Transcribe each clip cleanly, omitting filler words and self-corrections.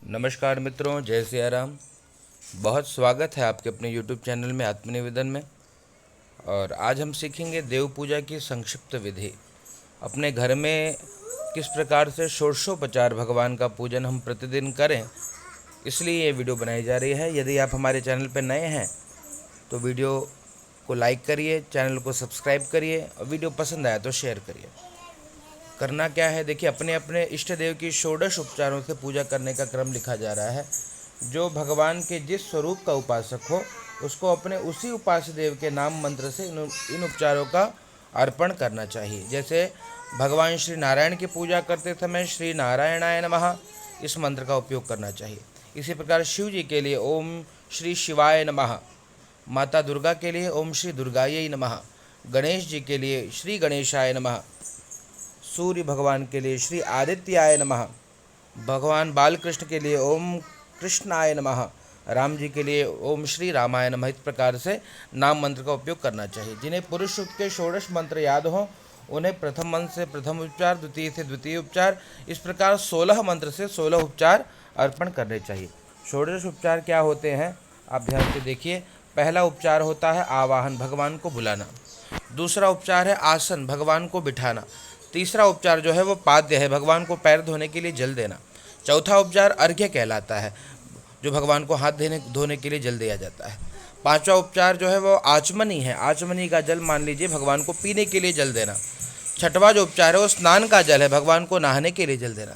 नमस्कार मित्रों, जय सिया राम। बहुत स्वागत है आपके अपने YouTube चैनल में आत्मनिवेदन में। और आज हम सीखेंगे देव पूजा की संक्षिप्त विधि। अपने घर में किस प्रकार से षोडशोपचार भगवान का पूजन हम प्रतिदिन करें, इसलिए ये वीडियो बनाई जा रही है। यदि आप हमारे चैनल पर नए हैं तो वीडियो को लाइक करिए, चैनल को सब्सक्राइब करिए और वीडियो पसंद आया तो शेयर करिए। करना क्या है, देखिए, अपने अपने इष्ट देव की षोडश उपचारों से पूजा करने का क्रम लिखा जा रहा है। जो भगवान के जिस स्वरूप का उपासक हो उसको अपने उसी उपास्य देव के नाम मंत्र से इन उपचारों का अर्पण करना चाहिए। जैसे भगवान श्री नारायण की पूजा करते समय श्री नारायणाय नमः इस मंत्र का उपयोग करना चाहिए। इसी प्रकार शिव जी के लिए ओम श्री शिवाय नमः, माता दुर्गा के लिए ओम श्री दुर्गायै नमः, गणेश जी के लिए श्री गणेशाय नमः, सूर्य भगवान के लिए श्री आदित्याय नमः, भगवान बालकृष्ण के लिए ओम कृष्णाय नमः, राम जी के लिए ओम श्री रामाय नमः। इस प्रकार से नाम मंत्र का उपयोग करना चाहिए। जिन्हें पुरुष सूक्त के षोडश मंत्र याद हो उन्हें प्रथम मंत्र से प्रथम उपचार, द्वितीय से द्वितीय उपचार, इस प्रकार 16 मंत्र से 16 उपचार अर्पण करने चाहिए। षोडश उपचार क्या होते हैं, आप ध्यान से देखिए। पहला उपचार होता है आवाहन, भगवान को बुलाना। दूसरा उपचार है आसन, भगवान को बिठाना। तीसरा उपचार जो है वो पाद्य है, भगवान को पैर धोने के लिए जल देना। चौथा उपचार अर्घ्य कहलाता है, जो भगवान को हाथ धोने के लिए जल दिया जाता है। पांचवा उपचार जो है वो आचमनी है, आचमनी का जल मान लीजिए भगवान को पीने के लिए जल देना। छठवां जो उपचार है वो स्नान का जल है, भगवान को नहाने के लिए जल देना।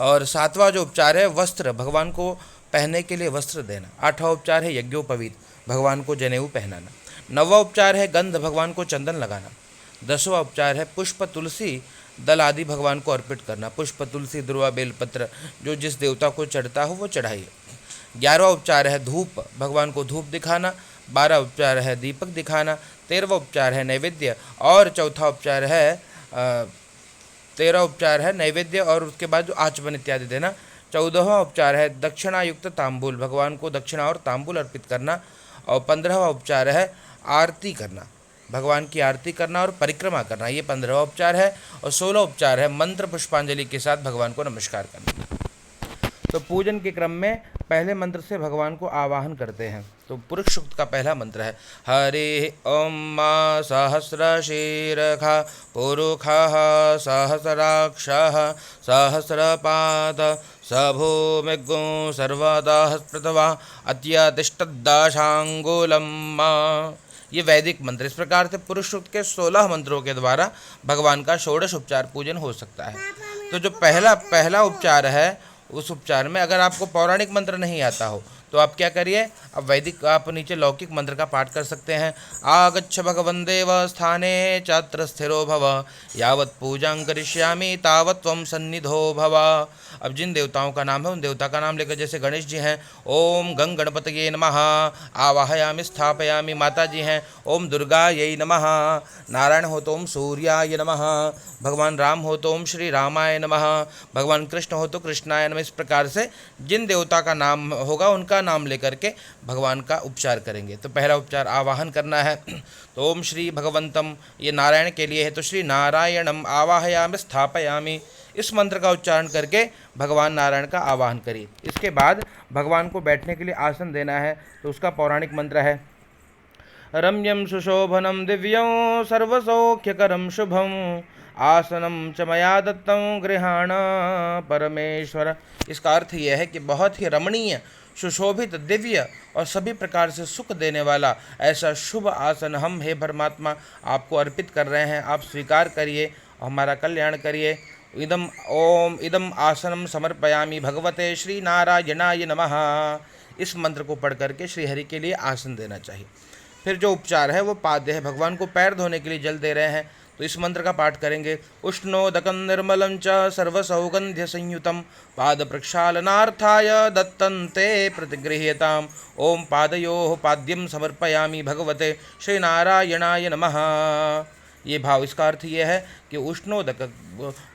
और सातवां जो उपचार है वस्त्र, भगवान को पहनने के लिए वस्त्र देना। आठवां उपचार है यज्ञोपवीत, भगवान को जनेऊ पहनाना। नौवां उपचार है गंध, भगवान को चंदन लगाना। 10वां उपचार है पुष्प, तुलसी दल आदि भगवान को अर्पित करना। पुष्प, तुलसी, दुर्वा, बेलपत्र जो जिस देवता को चढ़ता हो वो चढ़ाइए। 11वां उपचार है धूप, भगवान को धूप दिखाना। 12वां उपचार है दीपक दिखाना। 13वां उपचार है नैवेद्य। और चौथा उपचार है 13वां उपचार है नैवेद्य और उसके बाद जो आचमन इत्यादि देना। 14वां उपचार है दक्षिणायुक्त तांबूल, भगवान को दक्षिणा और तांबूल अर्पित करना। और 15वां उपचार है आरती करना, भगवान की आरती करना और परिक्रमा करना। ये 15वां उपचार है। और 16 उपचार है मंत्र पुष्पांजलि के साथ भगवान को नमस्कार करना। तो पूजन के क्रम में पहले मंत्र से भगवान को आवाहन करते हैं। तो पुरुष सूक्त का पहला मंत्र है हरि ओम मा सहस्रशीर्षा पुरुषः सहस्राक्षः सहस्रपाद स भूमिर्गो सर्वदा स्मृतवा अत्यतिष्ठद्दशांगुलं मा। ये वैदिक मंत्र। इस प्रकार से पुरुष सूक्त के 16 मंत्रों के द्वारा भगवान का षोडश उपचार पूजन हो सकता है। तो जो पहला उपचार है उस उपचार में अगर आपको पौराणिक मंत्र नहीं आता हो तो आप क्या करिए, अब वैदिक आप नीचे लौकिक मंत्र का पाठ कर सकते हैं। आगच्छ भगवन् देव स्थाने चात्र स्थिरो भव यावत् पूजां करिष्यामि तावत् त्वं सन्निधो भव। अब जिन देवताओं का नाम है उन देवता का नाम लेकर, जैसे गणेश जी हैं ओम गंग गणपतये नमः आवाहयामि स्थापयामि, माता जी हैं ओम दुर्गायै नमः, नारायण हो तो ओम सूर्याय नमः, भगवान राम हो तो ओम श्री रामाय नमः, भगवान कृष्ण हो तो कृष्णाय नमः। इस प्रकार से जिन देवता का नाम होगा उनका नाम लेकर के भगवान का उपचार करेंगे। तो पहला उपचार आवाहन करना है। तो ओम श्री भगवंतम, ये नारायण के लिए है, तो श्री नारायणम आवाहयामि स्थापयामि, इस मंत्र का उच्चारण करके भगवान नारायण का आवाहन करिए। इसके बाद भगवान को बैठने के लिए आसन देना है। तो उसका पौराणिक मंत्र है रम्यं सुशोभनं दिव्यं सर्वसौख्यकरं शुभं आसनं च मया दत्तं गृहाण परमेश्वर। इसका अर्थ यह है कि बहुत ही रमणीय, सुशोभित, दिव्य और सभी प्रकार से सुख देने वाला ऐसा शुभ आसन हम हे परमात्मा आपको अर्पित कर रहे हैं। आप स्वीकार करिए, हमारा कल्याण करिए। इदम आसनम समर्पयामि भगवते श्री नारायणाय नमः। इस मंत्र को पढ़ करके श्री हरि के लिए आसन देना चाहिए। फिर जो उपचार है वो पाद्य है, भगवान को पैर धोने के लिए जल दे रहे हैं तो इस मंत्र का पाठ करेंगे। उष्णोदकं निर्मलं च सर्वसौगंध्य संयुतं पाद प्रक्षालनार्थाय दत्तं ते प्रतिगृह्यताम्। ओम पादयोः पाद्यं समर्पयामि भगवते श्री नारायणाय नमः। ये भाव, इसका अर्थ ये है कि उष्णोदक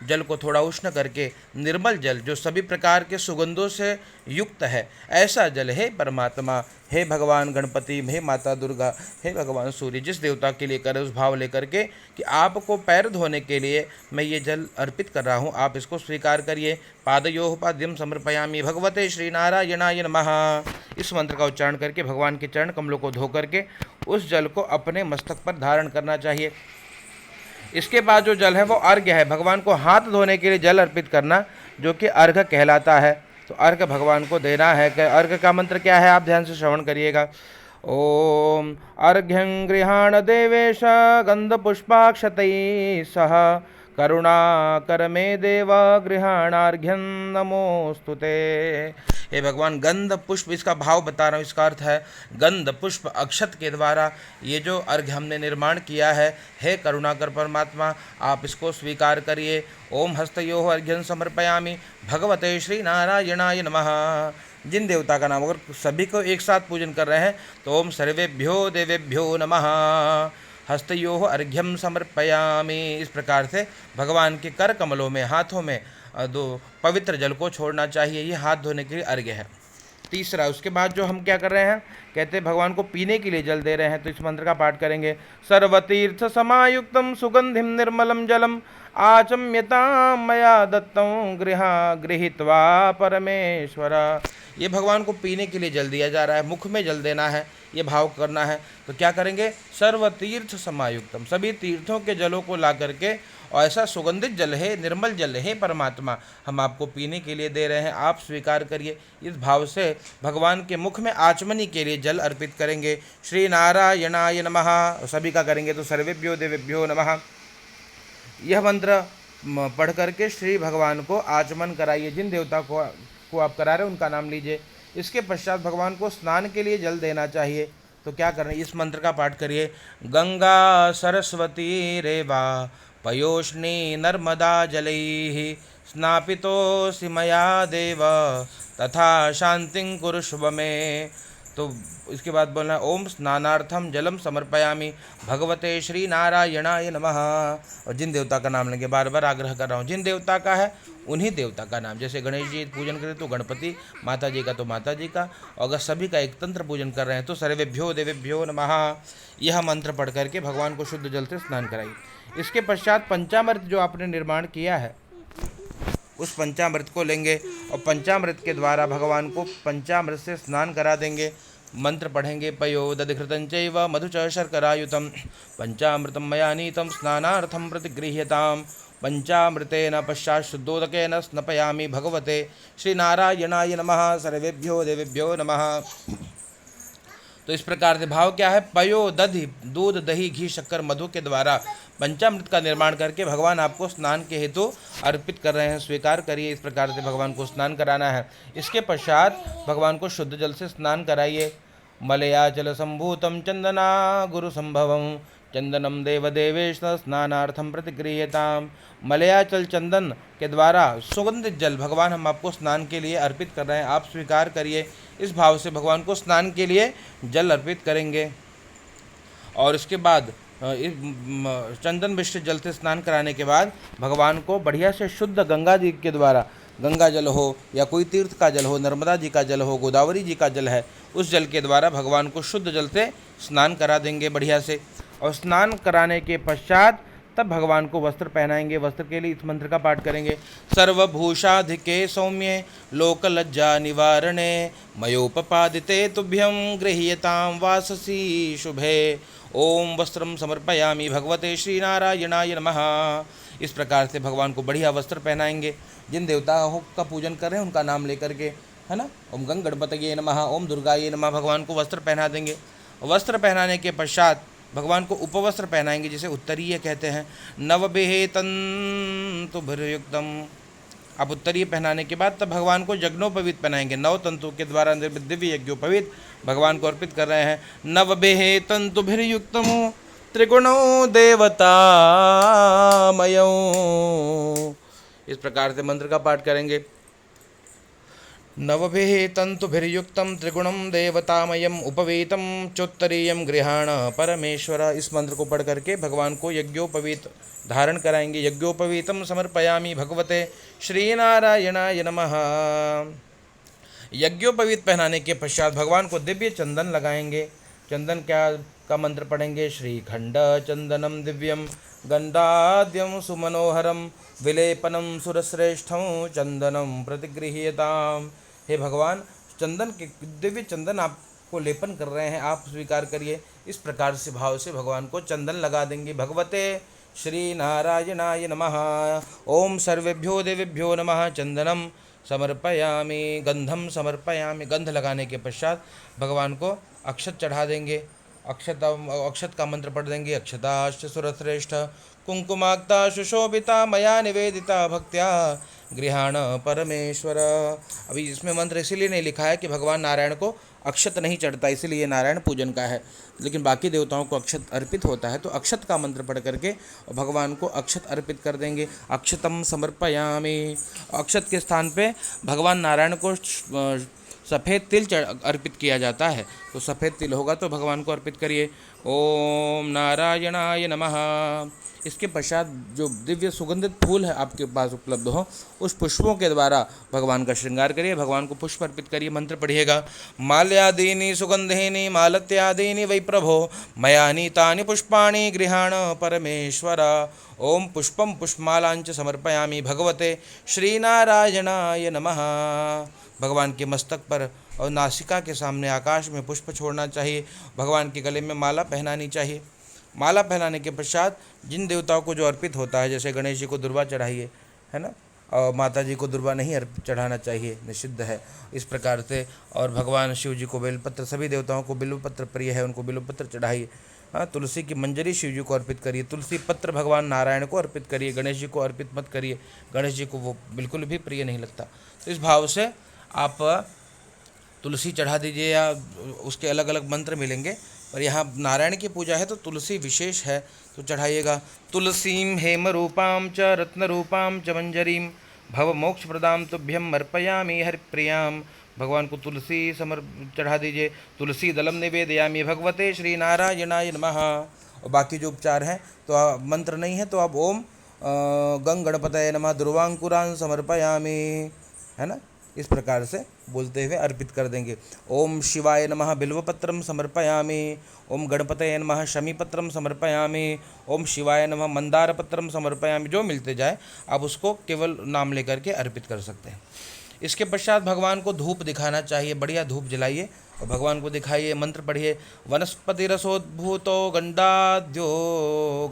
जल को थोड़ा उष्ण करके निर्मल जल जो सभी प्रकार के सुगंधों से युक्त है, ऐसा जल हे परमात्मा, हे भगवान गणपति, हे माता दुर्गा, हे भगवान सूर्य, जिस देवता के लिए करे उस भाव लेकर के कि आपको पैर धोने के लिए मैं ये जल अर्पित कर रहा हूँ, आप इसको स्वीकार करिए। पादयोः पाद्यम समर्पयामि भगवते श्री नारायणाय नमः। इस मंत्र का उच्चारण करके भगवान के चरण कमलों को धो करके उस जल को अपने मस्तक पर धारण करना चाहिए। इसके बाद जो जल है वो अर्घ्य है, भगवान को हाथ धोने के लिए जल अर्पित करना, जो कि अर्घ्य कहलाता है। तो अर्घ्य भगवान को देना है। अर्घ्य का मंत्र क्या है, आप ध्यान से श्रवण करिएगा। ओम अर्घ्यं गृहाण देवेश गंधपुष्पाक्षतैः सह करुणाकर मे देव गृहाणार्घ्यं नमोस्तुते। हे भगवान, गंध पुष्प, इसका भाव बता रहा हूँ, इसका अर्थ है गंध पुष्प अक्षत के द्वारा ये जो अर्घ्य हमने निर्माण किया है, हे करुणाकर परमात्मा, आप इसको स्वीकार करिए। ओम हस्तयोः अर्घ्यं समर्पयामि भगवते श्री नारायणाय नमः। जिन देवता का नाम, अगर सभी को एक साथ पूजन कर रहे हैं तो ओम सर्वेभ्यो देवेभ्यो नमः हस्तयोः अर्घ्यं समर्पयामि। इस प्रकार से भगवान के कर कमलों में, हाथों में दो पवित्र जल को छोड़ना चाहिए। ये हाथ धोने के लिए अर्घ्य है। तीसरा, उसके बाद जो हम क्या कर रहे हैं, कहते हैं भगवान को पीने के लिए जल दे रहे हैं, तो इस मंत्र का पाठ करेंगे। सर्वतीर्थ समायुक्तम सुगंधिम निर्मलम जलम आचम्यतां मया दत्तं गृहीत्वा परमेश्वर। ये भगवान को पीने के लिए जल दिया जा रहा है, मुख में जल देना है, ये भाव करना है। तो क्या करेंगे, सर्वतीर्थ समायुक्तम, सभी तीर्थों के जलों को ला करके, और ऐसा सुगंधित जल है, निर्मल जल है परमात्मा, हम आपको पीने के लिए दे रहे हैं, आप स्वीकार करिए। इस भाव से भगवान के मुख में आचमनी के लिए जल अर्पित करेंगे। श्री नारायणाय नमः सभी का करेंगे, तो सर्वेभ्यो देवेभ्यो नमः। यह मंत्र पढ़ करके श्री भगवान को आचमन कराइए। जिन देवता को आप करा रहे हैं उनका नाम लीजिए। इसके पश्चात भगवान को स्नान के लिए जल देना चाहिए। तो क्या करना है, इस मंत्र का पाठ करिए। गंगा सरस्वती रेवा पयोष्णी नर्मदा जलैः स्नापितोऽसि मया देव तथा शांतिं कुरुष्व मे। तो इसके बाद बोलना, ओम स्नानार्थम जलम समर्पयामि भगवते श्री नारायणाय नमः। और जिन देवता का नाम लेंगे, बार बार आग्रह कर रहा हूँ, जिन देवता का है उन्हीं देवता का नाम। जैसे गणेश जी पूजन करें तो गणपति, माता जी का तो माता जी का, और अगर सभी का एक तंत्र पूजन कर रहे हैं तो सर्वेभ्यो देवेभ्यो नमः। यह मंत्र पढ़ करके भगवान को शुद्ध जल से स्नान कराइए। इसके पश्चात पंचामृत जो आपने निर्माण किया है, उस पंचामृत को लेंगे और पंचामृत के द्वारा भगवान को पंचामृत से स्नान करा देंगे। मंत्र पढ़ेंगे। पयो दधिघृतं चैव मधु च शर्करायुतं पंचामृतं मया नीतं स्नानार्थं प्रतिगृह्यतां पंचामृतेन पश्चात् शुद्धोदकेन स्नपयामि भगवते श्रीनारायणाय नमः। सर्वेभ्यो देवेभ्यो नमः। तो इस प्रकार से भाव क्या है, पयो दधि, दूध दही घी शक्कर मधु के द्वारा पंचामृत का निर्माण करके भगवान आपको स्नान के हेतु अर्पित कर रहे हैं, स्वीकार करिए। इस प्रकार से भगवान को स्नान कराना है। इसके पश्चात भगवान को शुद्ध जल से स्नान कराइए। मलयाचल संभूतम चंदना गुरु संभवम चंदनम देवदेवेश स्नानार्थम प्रतिगृह्यताम। मलयाचल चंदन के द्वारा सुगंधित जल भगवान हम आपको स्नान के लिए अर्पित कर रहे हैं, आप स्वीकार करिए। इस भाव से भगवान को स्नान के लिए जल अर्पित करेंगे। और इसके बाद चंदन मिश्रित जल से स्नान कराने के बाद भगवान को बढ़िया से शुद्ध गंगा जी के द्वारा, गंगा जल हो या कोई तीर्थ का जल हो, नर्मदा जी का जल हो, गोदावरी जी का जल है, उस जल के द्वारा भगवान को शुद्ध जल से स्नान करा देंगे बढ़िया से। और स्नान कराने के पश्चात तब भगवान को वस्त्र पहनाएंगे। वस्त्र के लिए इस मंत्र का पाठ करेंगे। सर्वभूषाधिके सौम्ये लोकलज्जा निवारणे मयोपपादिते तुभ्यं गृह्यतां वाससी शुभे। ओम वस्त्रम समर्पयामि भगवते श्रीनारायणाय नमः। इस प्रकार से भगवान को बढ़िया वस्त्र पहनाएंगे। जिन देवताओं का पूजन कर रहे हैं उनका नाम लेकर के, है ना, ओम गंग गणपतये नमः, ओम दुर्गाये नमः, भगवान को वस्त्र पहना देंगे। वस्त्र पहनाने के पश्चात भगवान को उपवस्त्र पहनाएंगे, जिसे उत्तरीय कहते हैं। नवबेहेतंतुभिर्युक्तम। अब उत्तरीय पहनाने के बाद तब भगवान को यज्ञोपवीत पहनाएंगे। नव तंतु के द्वारा निर्मित दिव्य यज्ञोपवीत भगवान को अर्पित कर रहे हैं। नवबेहेतंतुभिर्युक्तम त्रिगुणो देवतामयो। इस प्रकार से मंत्र का पाठ करेंगे। नवभिः तन्तुभिर्युक्तं त्रिगुणं देवतामयम् उपवीतं चोत्तरीयं गृहाण परमेश्वर। इस मंत्र को पढ़ करके भगवान को यज्ञोपवीत धारण कराएंगे। यज्ञोपवीतम समर्पयामि भगवते श्रीनारायणाय नमः। यज्ञोपवीत पहनाने के पश्चात भगवान को दिव्य चंदन लगाएंगे। चंदन क्या का मंत्र पढ़ेंगे? श्रीखंड चंदनम दिव्यम गंधाद्यम सुमनोहरम विलेपनम सुरश्रेष्ठम चंदनम प्रतिगृह्यताम। हे भगवान, चंदन के दिव्य चंदन आपको लेपन कर रहे हैं, आप स्वीकार करिए। इस प्रकार से भाव से भगवान को चंदन लगा देंगे। भगवते श्री नारायणाय नमः। ओम सर्वेभ्यो देवेभ्यो नमः। चंदनम समर्पयामि गंधम समर्पयामि। गंध लगाने के पश्चात भगवान को अक्षत चढ़ा देंगे। अक्षत का मंत्र पढ़ देंगे। अक्षताश्च सुरश्रेष्ठ कुंकुमाक्ता सुशोभिता मया निवेदिता भक्त्या गृहाण परमेश्वर। अभी इसमें मंत्र इसीलिए नहीं लिखा है कि भगवान नारायण को अक्षत नहीं चढ़ता, इसीलिए ये नारायण पूजन का है, लेकिन बाकी देवताओं को अक्षत अर्पित होता है। तो अक्षत का मंत्र पढ़ करके भगवान को अक्षत अर्पित कर देंगे। अक्षतम समर्पयामि। अक्षत के स्थान पे भगवान नारायण को सफ़ेद तिल अर्पित किया जाता है, तो सफ़ेद तिल होगा तो भगवान को अर्पित करिए। ओम नारायणाय नमः। इसके पश्चात जो दिव्य सुगंधित फूल है आपके पास उपलब्ध हो, उस पुष्पों के द्वारा भगवान का श्रृंगार करिए, भगवान को पुष्प अर्पित करिए। मंत्र पढ़िएगा। माल्यादीनि सुगंधीनि मालत्यादीनि वै प्रभो मया नीतानि पुष्पाणि गृहाण परमेश्वर। ओम पुष्पम पुष्पमालांच समर्पयामि भगवते श्रीनारायणाय नमः। भगवान के मस्तक पर और नासिका के सामने आकाश में पुष्प छोड़ना चाहिए। भगवान के गले में माला पहनानी चाहिए। माला पहनाने के पश्चात जिन देवताओं को जो अर्पित होता है, जैसे गणेश जी को दुर्वा चढ़ाइए, है ना, और माता जी को दुर्वा नहीं चढ़ाना चाहिए, निषिद्ध है इस प्रकार से। और भगवान शिव जी को बेलपत्र, सभी देवताओं को बिल्वपत्र प्रिय है, उनको बिल्वपत्र चढ़ाइए। हाँ, तुलसी की मंजरी शिव जी को अर्पित करिए। तुलसी पत्र भगवान नारायण को अर्पित करिए, गणेश जी को अर्पित मत करिए, गणेश जी को वो बिल्कुल भी प्रिय नहीं लगता। तो इस भाव से आप तुलसी चढ़ा दीजिए, या उसके अलग अलग मंत्र मिलेंगे, पर यहाँ नारायण की पूजा है तो तुलसी विशेष है, तो चढ़ाइएगा। तुलसीम हेम रूपाम च रत्न रूपाम च मंजरीम भव मोक्ष प्रदाम तुभ्यम अर्पयामि हरिप्रियाम। भगवान को तुलसी चढ़ा दीजिए। तुलसी दलम निवेदयामि भगवते श्री नारायणाय नमः। और बाकी जो उपचार हैं तो मंत्र नहीं है तो आप ओम गंग गणपतये नमः दुर्वांकुरान समर्पयामि, है ना, इस प्रकार से बोलते हुए अर्पित कर देंगे। ओम शिवाय नमः बिल्वपत्रम समर्पयामि। ओम गणपतये नमः शमीपत्रम समर्पयामि। ओम शिवाय नमः मंदारपत्रम समर्पयामि। जो मिलते जाए आप उसको केवल नाम लेकर के अर्पित कर सकते हैं। इसके पश्चात भगवान को धूप दिखाना चाहिए। बढ़िया धूप जलाइए और भगवान को दिखाइए। मंत्र पढ़िए। वनस्पति रसोद्भूतो गंधाद्यो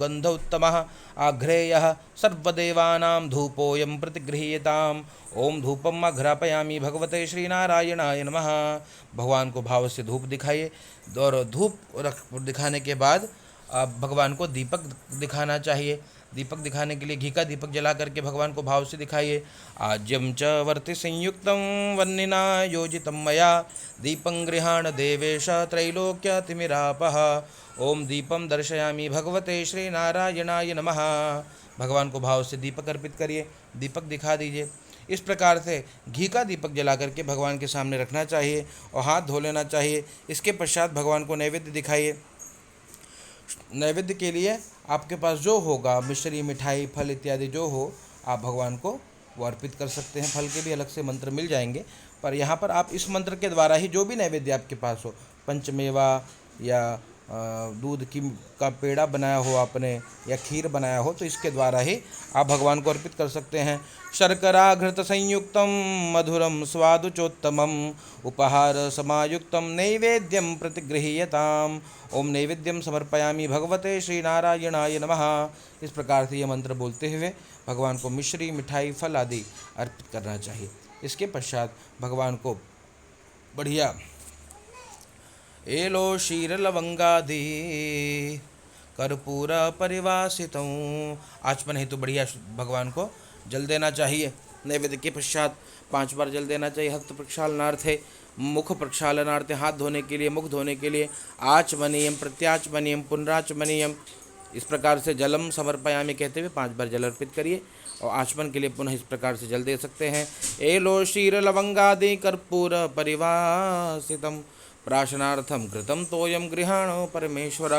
गंधोत्तमः आघ्रेयः सर्वदेवानां धूपोऽयं प्रतिगृह्यताम्। ओम धूपम अघ्रापयामि भगवते श्रीनारायणाय नमः। भगवान को भाव से धूप दिखाइए, और धूप दिखाने के बाद आप भगवान को दीपक दिखाना चाहिए। दीपक दिखाने के लिए घी का दीपक जला करके भगवान को भाव से दिखाइए। आज्यम च वर्ति संयुक्तं वह्निना योजितं मया दीपं गृहाण देवेश त्रैलोक्यतिमिरापः। ओम दीपम दर्शयामि भगवते श्री नारायणाय नमः। भगवान को भाव से दीपक अर्पित करिए, दीपक दिखा दीजिए। इस प्रकार से घी का दीपक जला करके भगवान के सामने रखना चाहिए और हाथ धो लेना चाहिए। इसके पश्चात भगवान को नैवेद्य दिखाइए। नैवेद्य के लिए आपके पास जो होगा, मिश्री, मिठाई, फल इत्यादि जो हो, आप भगवान को वो अर्पित कर सकते हैं। फल के भी अलग से मंत्र मिल जाएंगे, पर यहाँ पर आप इस मंत्र के द्वारा ही जो भी नैवेद्य आपके पास हो, पंचमेवा या दूध की का पेड़ा बनाया हो आपने, या खीर बनाया हो, तो इसके द्वारा ही आप भगवान को अर्पित कर सकते हैं। शर्करा घृत संयुक्तम मधुरम स्वादुचोत्तमम उपहार समायुक्तम नैवेद्यम प्रतिगृह्यताम। ओम नैवेद्यम समर्पयामि भगवते श्री नारायणाय नमः। इस प्रकार से ये मंत्र बोलते हुए भगवान को मिश्री, मिठाई, फल आदि अर्पित करना चाहिए। इसके पश्चात भगवान को बढ़िया एलो शीर लवंगादि कर्पूर परिवासितों आचमन हेतु बढ़िया भगवान को जल देना चाहिए। नैवेद्य के पश्चात 5 बार जल देना चाहिए। हस्त प्रक्षालनार्थे, मुख प्रक्षालनार्थे, हाथ धोने के लिए, मुख धोने के लिए आचमनीयम, प्रत्याचमनीयम, पुनराचमनीयम। इस प्रकार से जलम समर्पयामि कहते हुए 5 बार जल अर्पित करिए। और आचमन के लिए पुनः इस प्रकार से जल दे सकते हैं। एलो क्षीर लवंगादि कर्पूर परिवासितम प्राशनार्थम कृतम तोयम गृहाणो परमेश्वर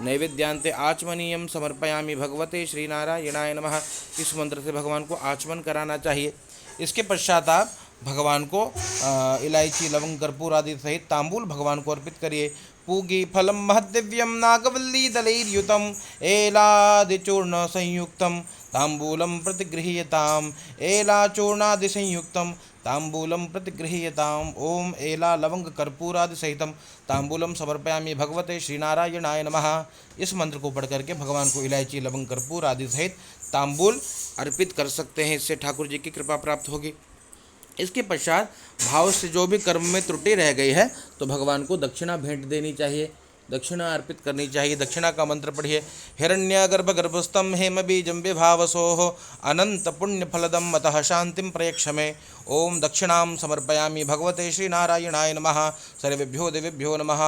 नैवेद्यांते आचमनीयम समर्पयामि भगवते श्री नारायणाय नमः। इस मंत्र से भगवान को आचमन कराना चाहिए। इसके पश्चात आप भगवान को इलायची लवंग कर्पूर आदि सहित तांबूल भगवान को अर्पित करिए। पूगी फलम महदिव्यम नागवल्ली दलैर्युतम एलादिचूर्ण संयुक्तम तांबूलम प्रतिगृह्यताम एलाचूर्णादि संयुक्तम तांबूलम प्रतिगृह्यताम। ओम एला लवंग कर्पूरादि सहितम तांबूलम समर्पयामि भगवते श्रीनारायणाय नमः। इस मंत्र को पढ़ करके भगवान को इलायची लवंग कर्पूर आदि सहित तांबूल अर्पित कर सकते हैं। इससे ठाकुर जी की कृपा प्राप्त होगी। इसके पश्चात भाव से जो भी कर्म में त्रुटि रह गई है तो भगवान को दक्षिणा भेंट देनी चाहिए, दक्षिणा अर्पित करनी चाहिए। दक्षिणा का मंत्र पढ़िए। हिरण्यगर्भ गर्भस्थम हेम बीजम विभावसोः अनंत पुण्य फलदम अतः शांतिम प्रयक्ष मे। ओम दक्षिणां समर्पयामि भगवते श्री नारायणाय नमः। सर्वेभ्यो देवेभ्यो नमः।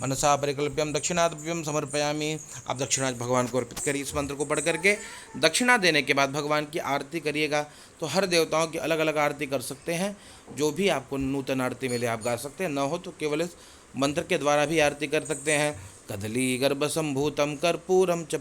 मनसा परिकल्प्यम दक्षिणाद्रव्यम समर्पयामि। आप दक्षिणा भगवान को अर्पित करिए। इस मंत्र को पढ़ करके दक्षिणा देने के बाद भगवान की आरती करिएगा। तो हर देवताओं की अलग अलग आरती कर सकते हैं। जो भी आपको नूतन आरती मिले आप गा सकते हैं, न हो तो केवल इस मंत्र के द्वारा भी आरती कर सकते हैं। कदली गर्भ संभूतम कर्पूरम च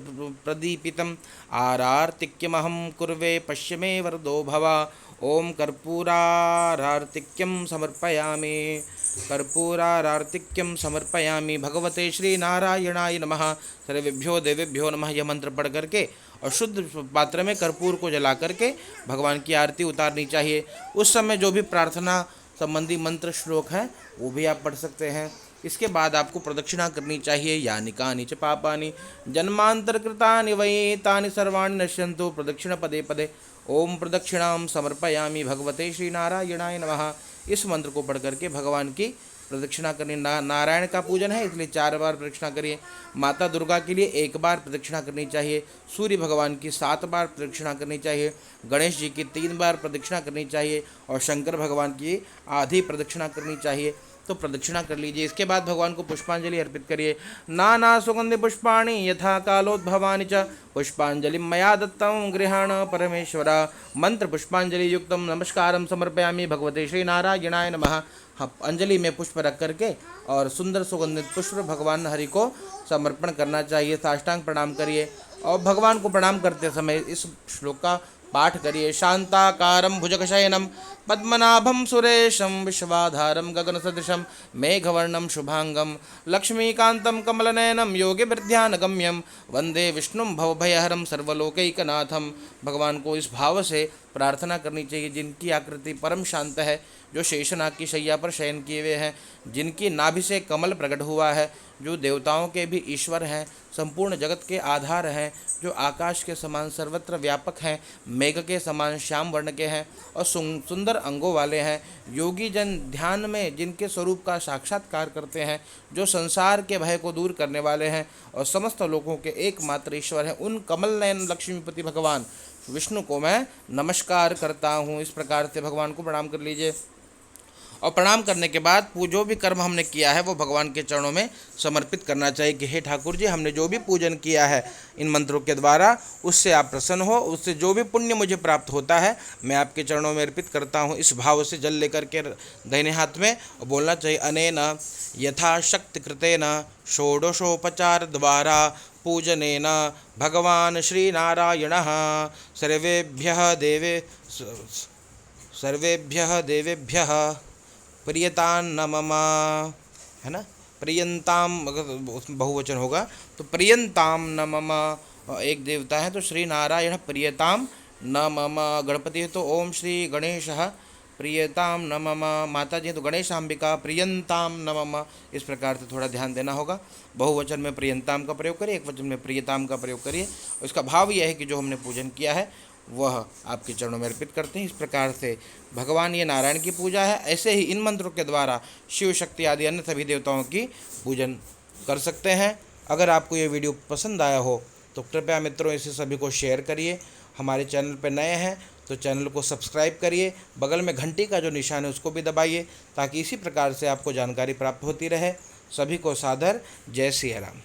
प्रदीपितम आरार्तिक्यमहं कुर्वे पश्य मे वरदो भवा। ओम कर्पूरारार्तिक्यम समर्पयामि कर्पूरारार्तिक्यम समर्पयामि भगवते श्री नारायणाय नमः। सर्वेभ्यो देवेभ्यो नमः। यह मंत्र पढ़ करके और शुद्ध पात्र में कर्पूर को जला करके भगवान की आरती उतारनी चाहिए। उस समय जो भी प्रार्थना संबंधी मंत्र श्लोक है वो भी आप पढ़ सकते हैं। इसके बाद आपको प्रदक्षिणा करनी चाहिए। यानि कानि च पापानि जन्मांतर कृतानि वै तानि सर्वाणि नश्यन्तु प्रदक्षिण पदे पदे। ओम प्रदक्षिणां समर्पयामि भगवते श्री नारायणाय नमः। इस मंत्र को पढ़ करके भगवान की प्रदक्षिणा करनी। नारायण का पूजन है इसलिए 4 बार प्रदक्षिणा करिए। माता दुर्गा के लिए 1 बार प्रदक्षिणा करनी चाहिए। सूर्य भगवान की 7 बार प्रदक्षिणा करनी चाहिए। गणेश जी की 3 बार प्रदक्षिणा करनी चाहिए और शंकर भगवान की आधी प्रदक्षिणा करनी चाहिए। तो प्रदक्षिणा कर लीजिए। इसके बाद भगवान को पुष्पांजलि अर्पित करिए। नाना सुगंधि पुष्पाणि यथा कालोद्भवानि च पुष्पांजलि मया दत्तं गृहाण परमेश्वर। मंत्र पुष्पांजलि युक्तम नमस्कारम समर्पयामि भगवते श्री नारायणाय नमः। हाँ, अंजलि में पुष्प रख करके और सुंदर सुगंधित पुष्प भगवान हरि को समर्पण करना चाहिए। साष्टांग प्रणाम करिए और भगवान को प्रणाम करते समय इस श्लोक का पाठ करिए। शांताकारं भुजगशयनं पद्मनाभं सुरेशं विश्वाधारं गगनसदृशं मेघवर्णं शुभांगं लक्ष्मीकान्तं कमलनयनं योगिभिर्ध्यानगम्यं वंदे विष्णुं भवभयहरं सर्वलोकैकनाथं। भगवान को इस भाव से प्रार्थना करनी चाहिए जिनकी आकृति परम शांत है, जो शेषनाग की शैया पर शयन किए हुए हैं, जिनकी नाभि से कमल प्रकट हुआ है, जो देवताओं के भी ईश्वर हैं, संपूर्ण जगत के आधार हैं, जो आकाश के समान सर्वत्र व्यापक हैं, मेघ के समान श्याम वर्ण के हैं और सुंदर अंगों वाले हैं, योगी जन ध्यान में जिनके स्वरूप का साक्षात्कार करते हैं, जो संसार के भय को दूर करने वाले हैं और समस्त लोगों के एकमात्र ईश्वर हैं, उन कमल नयन लक्ष्मीपति भगवान विष्णु को मैं नमस्कार करता हूँ। इस प्रकार से भगवान को प्रणाम कर लीजिए और प्रणाम करने के बाद जो भी कर्म हमने किया है वो भगवान के चरणों में समर्पित करना चाहिए कि हे ठाकुर जी, हमने जो भी पूजन किया है इन मंत्रों के द्वारा उससे आप प्रसन्न हो, उससे जो भी पुण्य मुझे प्राप्त होता है मैं आपके चरणों में अर्पित करता हूँ। इस भाव से जल लेकर के दाहिने हाथ में बोलना चाहिए। अनेन यथाशक्ति कृतेन षोडशोपचार द्वारा पूजनेन भगवान श्री नारायणः सर्वेभ्यः देवेभ्यः प्रियतान्न मम, है ना, प्रियंताम अगर बहुवचन होगा तो प्रियंताम न मम। एक देवता है तो श्री नारायण प्रियताम न मम। गणपति है तो ओम श्री गणेशः प्रियताम न मम। माता जी तो गणेशांबिका प्रियंताम न मम। इस प्रकार से थोड़ा ध्यान देना होगा। बहुवचन में प्रियंताम का प्रयोग करिए, एक वचन में प्रियताम का प्रयोग करिए। इसका भाव यह है कि जो हमने पूजन किया है वह आपके चरणों में अर्पित करते हैं। इस प्रकार से भगवान ये नारायण की पूजा है। ऐसे ही इन मंत्रों के द्वारा शिव शक्ति आदि अन्य सभी देवताओं की पूजन कर सकते हैं। अगर आपको ये वीडियो पसंद आया हो तो कृपया मित्रों इसे सभी को शेयर करिए। हमारे चैनल पर नए हैं तो चैनल को सब्सक्राइब करिए, बगल में घंटी का जो निशान है उसको भी दबाइए ताकि इसी प्रकार से आपको जानकारी प्राप्त होती रहे। सभी को सादर जय सिया राम।